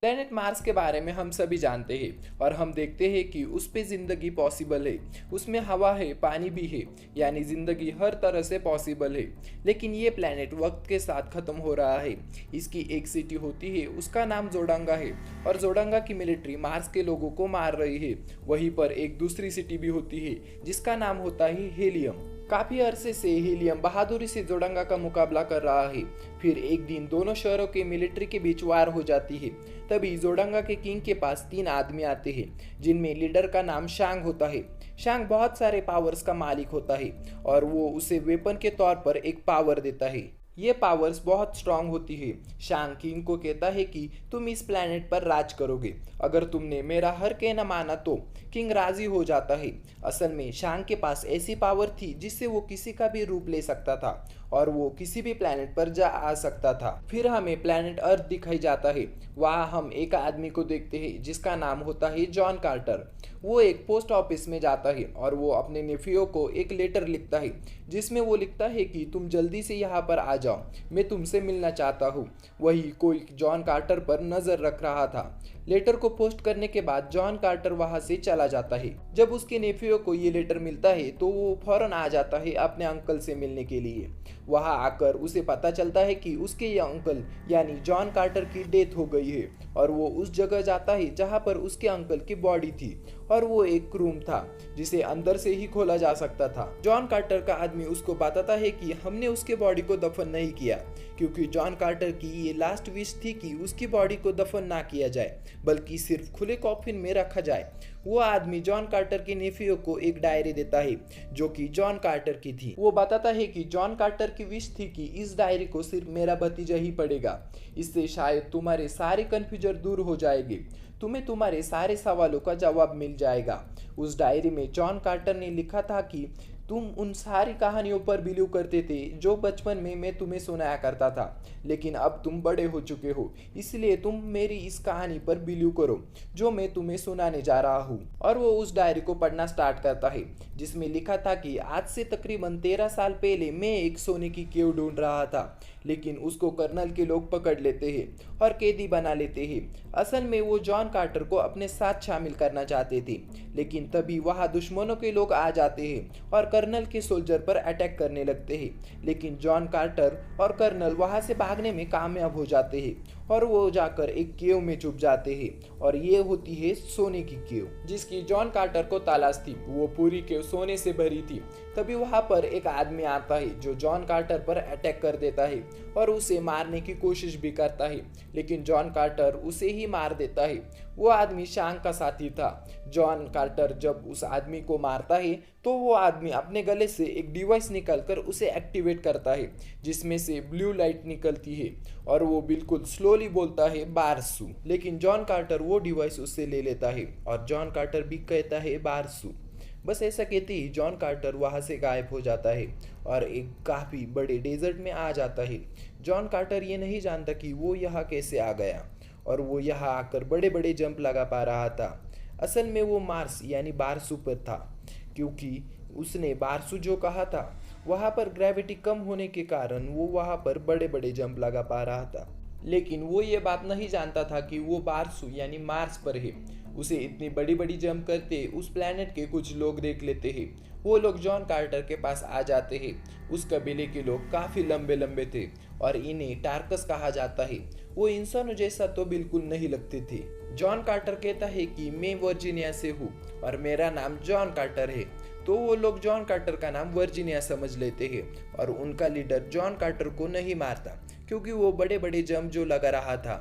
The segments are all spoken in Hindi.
प्लेनेट मार्स के बारे में हम सभी जानते हैं और हम देखते हैं कि उस पे ज़िंदगी पॉसिबल है। उसमें हवा है, पानी भी है, यानी ज़िंदगी हर तरह से पॉसिबल है। लेकिन ये प्लेनेट वक्त के साथ ख़त्म हो रहा है। इसकी एक सिटी होती है, उसका नाम जोडंगा है और जोडंगा की मिलिट्री मार्स के लोगों को मार रही है। वहीं पर एक दूसरी सिटी भी होती है जिसका नाम होता है हेलियम। काफी अरसे से हीलियम बहादुरी से जोडंगा का मुकाबला कर रहा है। फिर एक दिन दोनों शहरों के मिलिट्री के बीच वार हो जाती है। तभी जोडंगा के किंग के पास 3 आदमी आते हैं जिनमें लीडर का नाम शांग होता है। शांग बहुत सारे पावर्स का मालिक होता है और वो उसे वेपन के तौर पर एक पावर देता है। ये पावर्स बहुत स्ट्रांग होती है। शांग किंग को कहता है कि तुम इस प्लेनेट पर राज करोगे, अगर तुमने मेरा हर कहना माना तो। किंग राजी हो जाता है। असल में शांग के पास ऐसी पावर थी जिससे वो किसी का भी रूप ले सकता था और वो किसी भी प्लेनेट पर जा आ सकता था। फिर हमें प्लेनेट अर्थ दिखाई जाता है। वहाँ हम एक आदमी को देखते हैं जिसका नाम होता है जॉन कार्टर। वो एक पोस्ट ऑफिस में जाता है और वो अपने नेफियो को एक लेटर लिखता है जिसमें वो लिखता है कि तुम जल्दी से यहाँ पर आ जाओ, मैं तुमसे मिलना चाहता हूँ। वही कोई जॉन कार्टर पर नजर रख रहा था। लेटर को पोस्ट करने के बाद जॉन कार्टर वहां से चला जाता है। जब उसके नेफियो को ये लेटर मिलता है तो वो फौरन आ जाता है अपने अंकल से मिलने के लिए। वहां आकर उसे पता चलता है कि उसके ये अंकल यानी जॉन कार्टर की डेथ हो गई है और वो उस जगह जाता है जहां पर उसके अंकल की बॉडी थी और वो एक रूम था जिसे अंदर से ही खोला जा सकता था। जॉन कार्टर का आदमी उसको बताता है कि हमने उसके बॉडी को दफन नहीं किया क्योंकि जॉन कार्टर की ये लास्ट विश थी कि उसकी बॉडी को दफन ना किया जाए बल्कि सिर्फ खुले कॉफिन में रखा जाए। वो आदमी जॉन कार्टर के नेफियो को एक डायरी देता है जो कि जॉन कार्टर की थी। वो बताता है कि जॉन कार्टर की विश थी कि इस डायरी को सिर्फ मेरा भतीजा ही पढ़ेगा, इससे शायद तुम्हारे सारे कंफ्यूजन दूर हो जाएंगे, तुम्हें तुम्हारे सारे सवालों का जवाब मिल जाएगा। उस डायरी में जॉन कार्टर ने लिखा था कि तुम उन सारी कहानियों पर बिलीव करते थे जो बचपन में मैं तुम्हें सुनाया करता था, लेकिन अब तुम बड़े हो चुके हो, इसलिए तुम मेरी इस कहानी पर बिलीव करो जो मैं तुम्हें सुनाने जा रहा हूँ। और वो उस डायरी को पढ़ना स्टार्ट करता है जिसमें लिखा था कि आज से तकरीबन 13 साल पहले मैं एक सोने की केव ढूंढ रहा था, लेकिन उसको कर्नल के लोग पकड़ लेते हैं और कैदी बना लेते हैं। असल में वो जॉन कार्टर को अपने साथ शामिल करना चाहते थे, लेकिन तभी वहाँ दुश्मनों के लोग आ जाते हैं और कर्नल के सोल्जर पर अटैक करने लगते हैं। लेकिन जॉन कार्टर और कर्नल वहाँ से भागने में कामयाब हो जाते हैं और वो जाकर एक केव में छुप जाते हैं और ये होती है सोने की केव जिसकी जॉन कार्टर को तलाश थी। वो पूरी केव सोने से भरी थी। तभी वहाँ पर एक आदमी आता है जो जॉन कार्टर पर अटैक कर देता है और उसे मारने की कोशिश भी करता है, लेकिन जॉन कार्टर उसे ही मार देता है। वो आदमी शांग का साथी था। जॉन कार्टर जब उस आदमी को मारता है तो वो आदमी अपने गले से एक डिवाइस निकालकर उसे एक्टिवेट करता है जिसमें से ब्लू लाइट निकलती है और वो बिल्कुल स्लोली बोलता है बारसू। लेकिन जॉन कार्टर वो डिवाइस उससे ले लेता है और जॉन कार्टर भी कहता है बारसू। बस ऐसा कहते ही जॉन कार्टर वहाँ से गायब हो जाता है और एक काफ़ी बड़े डेजर्ट में आ जाता है। जॉन कार्टर ये नहीं जानता कि वो यहाँ कैसे आ गया और वो यहाँ आकर बड़े बड़े जंप लगा पा रहा था। असल में वो मार्स यानी बारसू पर था क्योंकि उसने बारसू जो कहा था वहाँ पर ग्रेविटी कम होने के कारण वो वहाँ पर बड़े बड़े जंप लगा पा रहा था। लेकिन वो ये बात नहीं जानता था कि वो बारसू यानी मार्स पर है। उसे इतनी बड़ी बड़ी जंप करते उस प्लेनेट के कुछ लोग देख लेते हैं। वो लोग जॉन कार्टर के पास आ जाते हैं। उस कबीले के लोग काफ़ी लंबे लंबे थे और इन्हें टार्कस कहा जाता है। वो इंसानों जैसा तो बिल्कुल नहीं लगते थे। जॉन कार्टर कहता है कि मैं वर्जीनिया से हूँ और मेरा नाम जॉन कार्टर है। तो वो लोग जॉन कार्टर का नाम वर्जीनिया समझ लेते हैं और उनका लीडर जॉन कार्टर को नहीं मारता क्योंकि वो बड़े बड़े जंप जो लगा रहा था।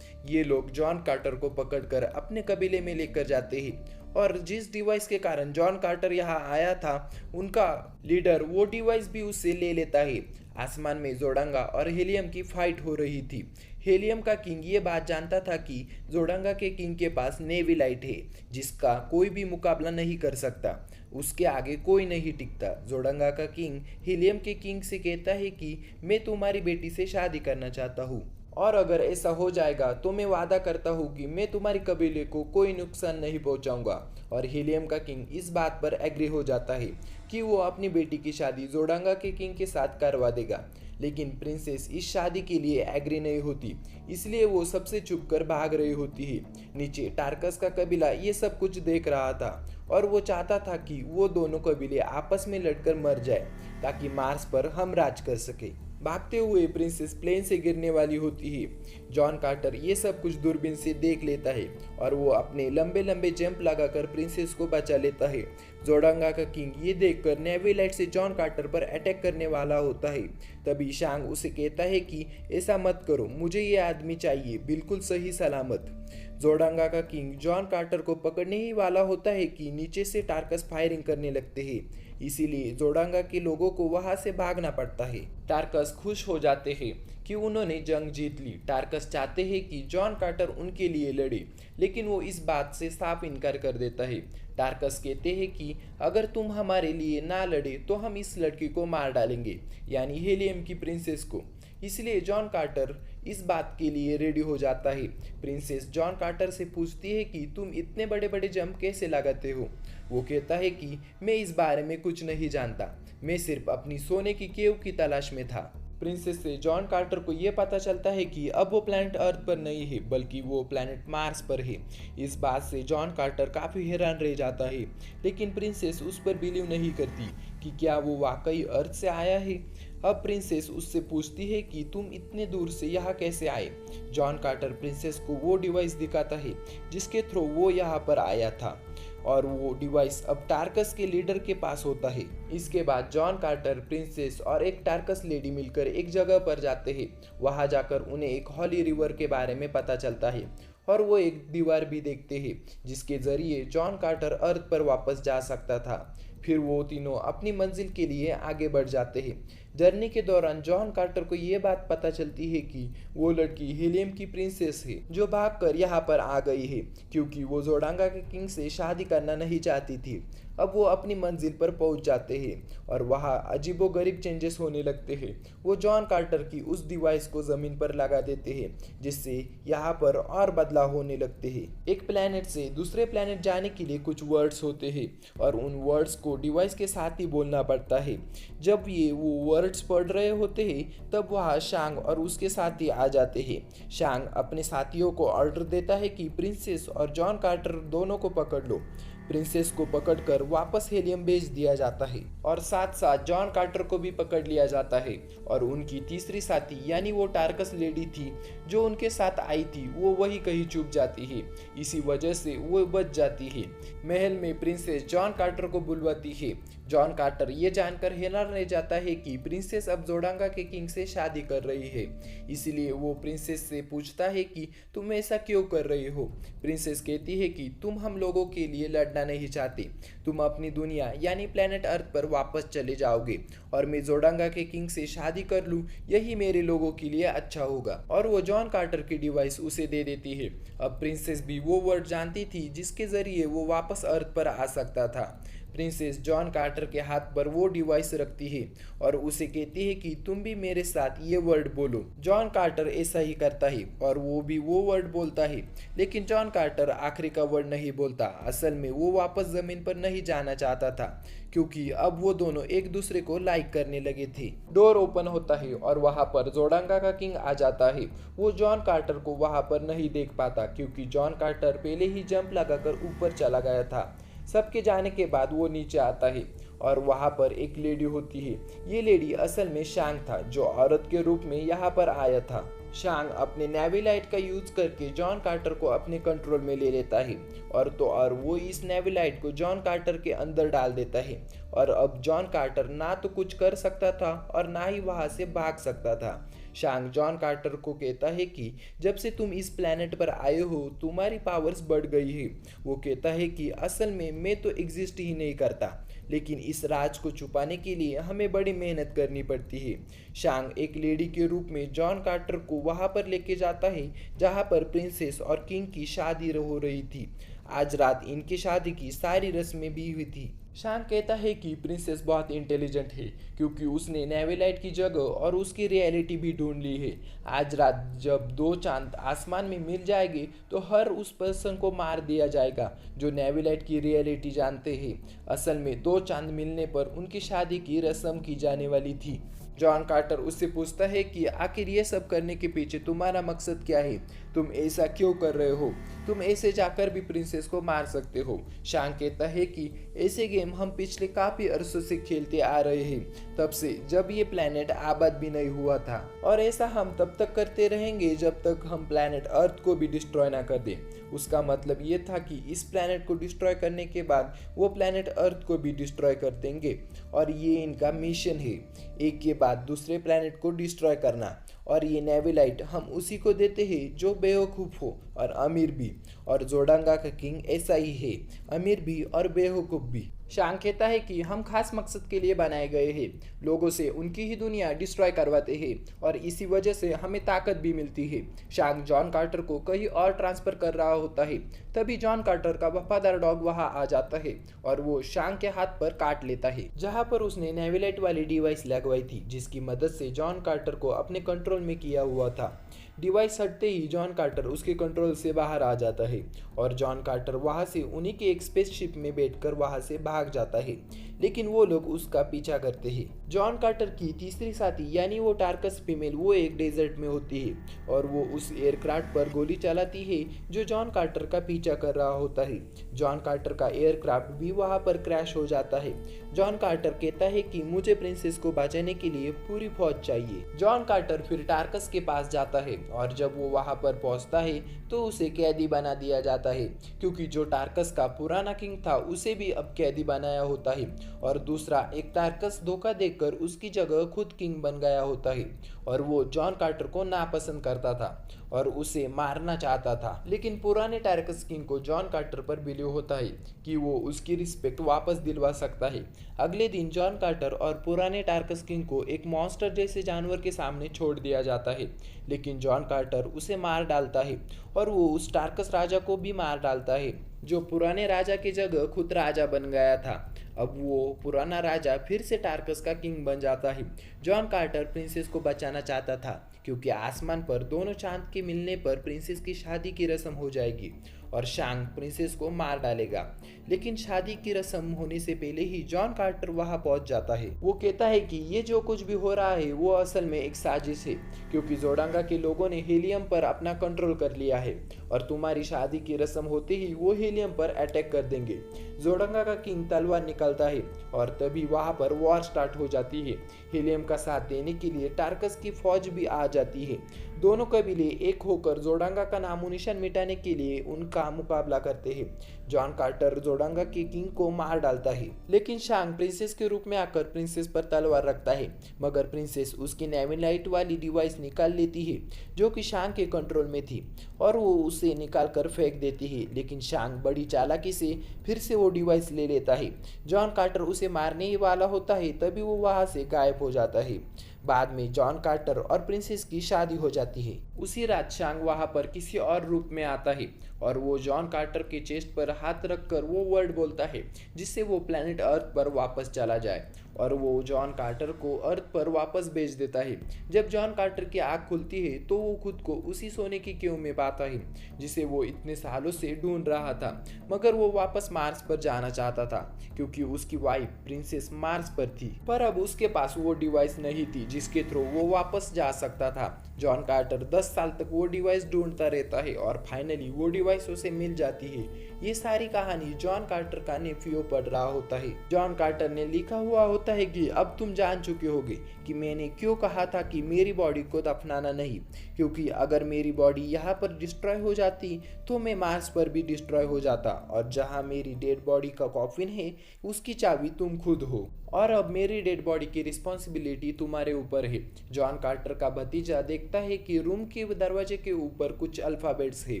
ये लोग जॉन कार्टर को पकड़कर अपने कबीले में लेकर जाते हैं और जिस डिवाइस के कारण जॉन कार्टर यहाँ आया था उनका लीडर वो डिवाइस भी उससे ले लेता है। आसमान में जोडंगा और हेलियम की फाइट हो रही थी। हेलियम का किंग ये बात जानता था कि जोडंगा के किंग के पास नेवी लाइट है जिसका कोई भी मुकाबला नहीं कर सकता, उसके आगे कोई नहीं टिकता। जोडंगा का किंग हेलियम के किंग से कहता है कि मैं तुम्हारी बेटी से शादी करना चाहता हूँ और अगर ऐसा हो जाएगा तो मैं वादा करता हूँ कि मैं तुम्हारी कबीले को कोई नुकसान नहीं पहुँचाऊंगा। और हीलियम का किंग इस बात पर एग्री हो जाता है कि वो अपनी बेटी की शादी जोडांगा के किंग के साथ करवा देगा। लेकिन प्रिंसेस इस शादी के लिए एग्री नहीं होती, इसलिए वो सबसे छुप कर भाग रही होती है। नीचे टार्कस का कबीला ये सब कुछ देख रहा था और वो चाहता था कि वो दोनों कबीले आपस में लड़कर मर जाए ताकि मार्स पर हम राज कर सके। भागते हुए प्रिंसेस प्लेन से गिरने वाली होती है। जॉन कार्टर ये सब कुछ दूरबीन से देख लेता है और वो अपने लंबे लंबे जंप लगाकर प्रिंसेस को बचा लेता है। जोडांगा का किंग ये देखकर नेवी लाइट से जॉन कार्टर पर अटैक करने वाला होता है। तभी शांग उसे कहता है कि ऐसा मत करो, मुझे ये आदमी चाहिए बिल्कुल सही सलामत। जोडांगा का किंग जॉन कार्टर को पकड़ने ही वाला होता है कि नीचे से टार्कस फायरिंग करने लगते हैं। इसीलिए जोडांगा के लोगों को वहां से भागना पड़ता है। टार्कस खुश हो जाते हैं कि उन्होंने जंग जीत ली। टार्कस चाहते हैं कि जॉन कार्टर उनके लिए लड़े, लेकिन वो इस बात से साफ इनकार कर देता है। टार्कस कहते हैं कि अगर तुम हमारे लिए ना लड़े तो हम इस लड़की को मार डालेंगे, यानी हीलियम की प्रिंसेस को। इसलिए जॉन कार्टर इस बात के लिए रेडी हो जाता है। प्रिंसेस जॉन कार्टर से पूछती है कि तुम इतने बड़े बड़े जंप कैसे लगाते हो। वो कहता है कि मैं इस बारे में कुछ नहीं जानता, मैं सिर्फ अपनी सोने की केव की तलाश में था। प्रिंसेस से जॉन कार्टर को यह पता चलता है कि अब वो प्लैनेट अर्थ पर नहीं है बल्कि वो प्लैनेट मार्स पर है। इस बात से जॉन कार्टर काफ़ी हैरान रह जाता है, लेकिन प्रिंसेस उस पर बिलीव नहीं करती कि क्या वो वाकई अर्थ से आया है। अब प्रिंसेस उससे पूछती है कि तुम इतने दूर से यहाँ कैसे आए। जॉन कार्टर प्रिंसेस को वो डिवाइस दिखाता है जिसके थ्रू वो यहाँ पर आया था, और वो डिवाइस अब टार्कस के लीडर के पास होता है। इसके बाद जॉन कार्टर, प्रिंसेस और एक टार्कस लेडी मिलकर एक जगह पर जाते हैं। वहां जाकर उन्हें एक हॉली रिवर के बारे में पता चलता है और वो एक दीवार भी देखते हैं जिसके जरिए जॉन कार्टर अर्थ पर वापस जा सकता था। फिर वो तीनों अपनी मंजिल के लिए आगे बढ़ जाते हैं। जर्नी के दौरान जॉन कार्टर को ये बात पता चलती है कि वो लड़की हीलियम की प्रिंसेस है जो भागकर यहाँ पर आ गई है क्योंकि वो जोडांगा के किंग से शादी करना नहीं चाहती थी। अब वो अपनी मंजिल पर पहुंच जाते हैं और वहाँ अजीबोगरीब चेंजेस होने लगते हैं। वो जॉन कार्टर की उस डिवाइस को जमीन पर लगा देते हैं जिससे यहाँ पर और बदलाव होने लगते हैं। एक प्लेनेट से दूसरे प्लेनेट जाने के लिए कुछ वर्ड्स होते हैं और उन वर्ड्स को डिवाइस के साथ ही बोलना पड़ता है। जब ये वो वर्ड्स पढ़ रहे होते हैं तब वहाँ शांग और उसके साथी आ जाते हैं। शांग अपने साथियों को ऑर्डर देता है कि प्रिंसेस और जॉन कार्टर दोनों को पकड़ लो। प्रिंसेस को पकड़कर वापस हेलियम भेज दिया जाता है और साथ साथ जॉन कार्टर को भी पकड़ लिया जाता है और उनकी तीसरी साथी यानी वो टार्कस लेडी थी जो उनके साथ आई थी वो वही कहीं छुप जाती है। इसी वजह से वो बच जाती है। महल में प्रिंसेस जॉन कार्टर को बुलवाती है। जॉन कार्टर ये जानकर हैरान रह जाता है कि प्रिंसेस अब जोडांगा के किंग से शादी कर रही है। इसीलिए वो प्रिंसेस से पूछता है कि तुम ऐसा क्यों कर रही हो। प्रिंसेस कहती है कि तुम हम लोगों के लिए लड़ना नहीं चाहती, तुम अपनी दुनिया यानी प्लेनेट अर्थ पर वापस चले जाओगे और मैं जोडांगा के किंग से शादी कर लूँ, यही मेरे लोगों के लिए अच्छा होगा। और वो जॉन कार्टर की डिवाइस उसे दे देती है। अब प्रिंसेस भी वो वर्ड जानती थी जिसके जरिए वो वापस अर्थ पर आ सकता था। प्रिंसेस जॉन कार्टर के हाथ पर वो डिवाइस रखती है और उसे कहती है कि तुम भी मेरे साथ ये वर्ड बोलो। जॉन कार्टर ऐसा ही करता है और वो भी वो वर्ड बोलता है, लेकिन जॉन कार्टर आखिरी का वर्ड नहीं बोलता। असल में वो वापस जमीन पर नहीं जाना चाहता था क्योंकि अब वो दोनों एक दूसरे को लाइक करने लगे थे। डोर ओपन होता है और वहां पर जोडांगा का किंग आ जाता है। वो जॉन कार्टर को वहां पर नहीं देख पाता क्योंकि जॉन कार्टर पहले ही जंप लगाकर ऊपर चला गया था। सबके जाने के बाद वो नीचे आता है और वहाँ पर एक लेडी होती है। ये लेडी असल में शांग था जो औरत के रूप में यहाँ पर आया था। शांग अपने नेवी लाइट का यूज करके जॉन कार्टर को अपने कंट्रोल में ले लेता है और वो इस नेवी लाइट को जॉन कार्टर के अंदर डाल देता है और अब जॉन कार्टर ना तो कुछ कर सकता था और ना ही वहाँ से भाग सकता था। शांग जॉन कार्टर को कहता है कि जब से तुम इस प्लेनेट पर आए हो तुम्हारी पावर्स बढ़ गई है। वो कहता है कि असल में मैं तो एग्जिस्ट ही नहीं करता, लेकिन इस राज को छुपाने के लिए हमें बड़ी मेहनत करनी पड़ती है। शांग एक लेडी के रूप में जॉन कार्टर को वहां पर लेके जाता है जहां पर प्रिंसेस और किंग की शादी हो रही थी। आज रात इनकी शादी की सारी रस्में भी हुई थी। शान कहता है कि प्रिंसेस बहुत इंटेलिजेंट है क्योंकि उसने नेविलाइट की जगह और उसकी रियलिटी भी ढूंढ ली है। आज रात जब दो चांद आसमान में मिल जाएंगे तो हर उस पर्सन को मार दिया जाएगा जो नेविलाइट की रियलिटी जानते हैं। असल में दो चांद मिलने पर उनकी शादी की रस्म की जाने वाली थी। जॉन कार्टर उससे पूछता है कि आखिर ये सब करने के पीछे तुम्हारा मकसद क्या है, तुम ऐसा क्यों कर रहे हो, तुम ऐसे जाकर भी प्रिंसेस को मार सकते हो। शांग कहता है कि ऐसे गेम हम पिछले काफ़ी अरसों से खेलते आ रहे हैं, तब से जब ये प्लैनेट आबाद भी नहीं हुआ था, और ऐसा हम तब तक करते रहेंगे जब तक हम प्लैनेट अर्थ को भी डिस्ट्रॉय ना कर दें। उसका मतलब ये था कि इस प्लैनेट को डिस्ट्रॉय करने के बाद वो प्लैनेट अर्थ को भी डिस्ट्रॉय कर देंगे, और ये इनका मिशन है, एक के बाद दूसरे प्लैनेट को डिस्ट्रॉय करना। और ये नेविलाइट हम उसी को देते हैं जो बेवकूफ़ हो और अमीर भी, और जोडांगा का किंग ऐसा ही है, अमीर भी और बेवकूफ़ भी। शांग कहता है कि हम खास मकसद के लिए बनाए गए हैं, लोगों से उनकी ही दुनिया डिस्ट्रॉय करवाते हैं और इसी वजह से हमें ताकत भी मिलती है। शांग जॉन कार्टर को कहीं और ट्रांसफ़र कर रहा होता है, तभी जॉन कार्टर का वफादार डॉग वहां आ जाता है और वो शांग के हाथ पर काट लेता है, जहां पर उसने नेविलाइट वाली डिवाइस लगवाई थी जिसकी मदद से जॉन कार्टर को अपने कंट्रोल में किया हुआ था। डिवाइस हटते ही जॉन कार्टर उसके कंट्रोल से बाहर आ जाता है और जॉन कार्टर वहां से उन्हीं के एक स्पेसशिप में बैठकर वहां से भाग जाता है, लेकिन वो लोग उसका पीछा करते हैं। जॉन कार्टर की तीसरी साथी यानी वो टार्कस फीमेल वो एक डेजर्ट में होती है और वो उस एयरक्राफ्ट पर गोली चलाती है जो जॉन कार्टर का पीछा कर रहा होता है। जॉन कार्टर का एयरक्राफ्ट भी वहां पर क्रैश हो जाता है। जॉन कार्टर कहता है कि मुझे प्रिंसेस को बचाने के लिए पूरी फौज चाहिए। जॉन कार्टर फिर टार्कस के पास जाता है और जब वो वहां पर पहुंचता है तो उसे कैदी बना दिया जाता है, क्योंकि जो टार्कस का पुराना किंग था उसे भी अब कैदी बनाया होता है और दूसरा एक टार्कस धोखा देकर उसकी जगह खुद किंग बन गया होता है और वो जॉन कार्टर को नापसंद करता था और उसे मारना चाहता था। लेकिन पुराने टार्कस किंग को जॉन कार्टर पर बिलीव होता है कि वो उसकी रिस्पेक्ट वापस दिलवा सकता है। अगले दिन जॉन कार्टर और पुराने टार्कस किंग को एक मॉन्स्टर जैसे जानवर के सामने छोड़ दिया जाता है, लेकिन जॉन कार्टर उसे मार डालता है और वो उस टार्कस राजा को भी मार डालता है जो पुराने राजा की जगह खुद राजा बन गया था। अब वो पुराना राजा फिर से टार्कस का किंग बन जाता है। जॉन कार्टर प्रिंसेस को बचाना चाहता था क्योंकि आसमान पर दोनों चांद के मिलने पर प्रिंसेस की शादी की रस्म हो जाएगी और शांग प्रिंसेस को मार डालेगा। लेकिन शादी की रस्म होने से पहले ही जॉन कार्टर वहां पहुंच जाता है। वो कहता है कि ये जो कुछ भी हो रहा है वो असल में एक साजिश है, क्योंकि जोडांगा के लोगों ने हीलियम पर अपना कंट्रोल कर लिया है और तुम्हारी शादी की रस्म होते ही वो हीलियम पर अटैक कर देंगे। जोडांगा का किंग तलवार निकालता है और तभी वहां पर वॉर स्टार्ट हो जाती है। हीलियम का साथ देने के लिए टार्कस की फौज भी आ जाती है। दोनों कबीले एक होकर जोडांगा का नामो निशान मिटाने के लिए उनका मुकाबला करते हैं। जॉन कार्टर जोडांगा के किंग को मार डालता है, लेकिन शांग प्रिंसेस के रूप में आकर प्रिंसेस पर तलवार रखता है, मगर प्रिंसेस उसकी नेविलाइट वाली डिवाइस निकाल लेती है जो कि शांग के कंट्रोल में थी और वो उसे निकाल कर फेंक देती है। लेकिन शांग बड़ी चालाकी से फिर से वो डिवाइस ले लेता है। जॉन कार्टर उसे मारने ही वाला होता है तभी वो वहां से गायब हो जाता है। बाद में जॉन कार्टर और प्रिंसेस की शादी हो जाती है। उसी रात शांग वहां पर किसी और रूप में आता है और वो जॉन कार्टर के चेस्ट पर हाथ रखकर वो वर्ड बोलता है जिससे वो प्लेनेट अर्थ पर वापस चला जाए और वो जॉन कार्टर को अर्थ पर वापस भेज देता है। जब जॉन कार्टर की आँख खुलती है तो वो खुद को उसी सोने की केव में पाता है जिसे वो इतने सालों से ढूंढ रहा था, मगर वो वापस मार्स पर जाना चाहता था क्योंकि उसकी वाइफ प्रिंसेस मार्स पर थी, पर अब उसके पास वो डिवाइस नहीं थी जिसके थ्रू वो वापस जा सकता था। जॉन कार्टर 10 साल तक वो डिवाइस ढूंढता रहता है और फाइनली वो डिवाइस उसे मिल जाती है। ये सारी कहानी जॉन कार्टर का नेफ्यू पढ़ रहा होता है। जॉन कार्टर ने लिखा हुआ होता है कि अब तुम जान चुके होगे कि मैंने क्यों कहा था कि मेरी बॉडी को दफनाना नहीं, क्योंकि अगर मेरी बॉडी यहाँ पर डिस्ट्रॉय हो जाती तो मैं मार्स पर भी डिस्ट्रॉय हो जाता और जहाँ मेरी डेड बॉडी का कॉफिन है उसकी चाबी तुम खुद हो और अब मेरी डेड बॉडी की रिस्पॉन्सिबिलिटी तुम्हारे ऊपर है। जॉन कार्टर का भतीजा देखता है कि रूम के दरवाजे के ऊपर कुछ अल्फाबेट्स है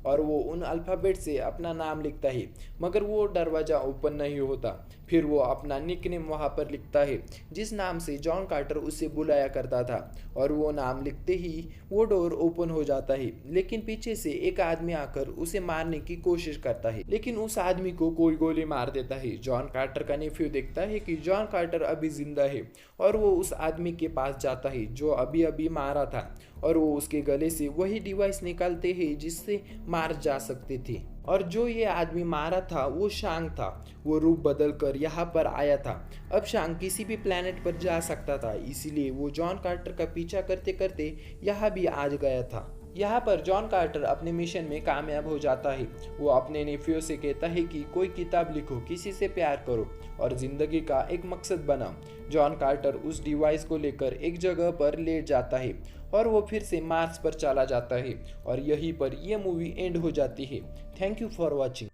और वो उन अल्फ़ाबेट से अपना नाम लिखता है, मगर वो दरवाज़ा ओपन नहीं होता। फिर वो अपना निकनेम वहाँ पर लिखता है जिस नाम से जॉन कार्टर उसे बुलाया करता था, और वो नाम लिखते ही वो डोर ओपन हो जाता है। लेकिन पीछे से एक आदमी आकर उसे मारने की कोशिश करता है, लेकिन उस आदमी को कोई गोली मार देता है। जॉन कार्टर का नेफ्यू देखता है कि जॉन कार्टर अभी जिंदा है, और वो उस आदमी के पास जाता है जो अभी अभी मारा था, और वो उसके गले से वही डिवाइस निकालते हैं जिससे मार जा सकते थे। और जो ये आदमी मारा था वो शांग था। वो रूप बदल कर यहाँ पर आया था। अब शांग किसी भी प्लेनेट पर जा सकता था, इसीलिए वो जॉन कार्टर का पीछा करते करते यहाँ भी आ गया था। यहाँ पर जॉन कार्टर अपने मिशन में कामयाब हो जाता है। वो अपने नेफ्यू से कहता है कि कोई किताब लिखो, किसी से प्यार करो और जिंदगी का एक मकसद बनाओ। जॉन कार्टर उस डिवाइस को लेकर एक जगह पर लेट जाता है और वो फिर से मार्स पर चला जाता है, और यहीं पर यह मूवी एंड हो जाती है। Thank you for watching.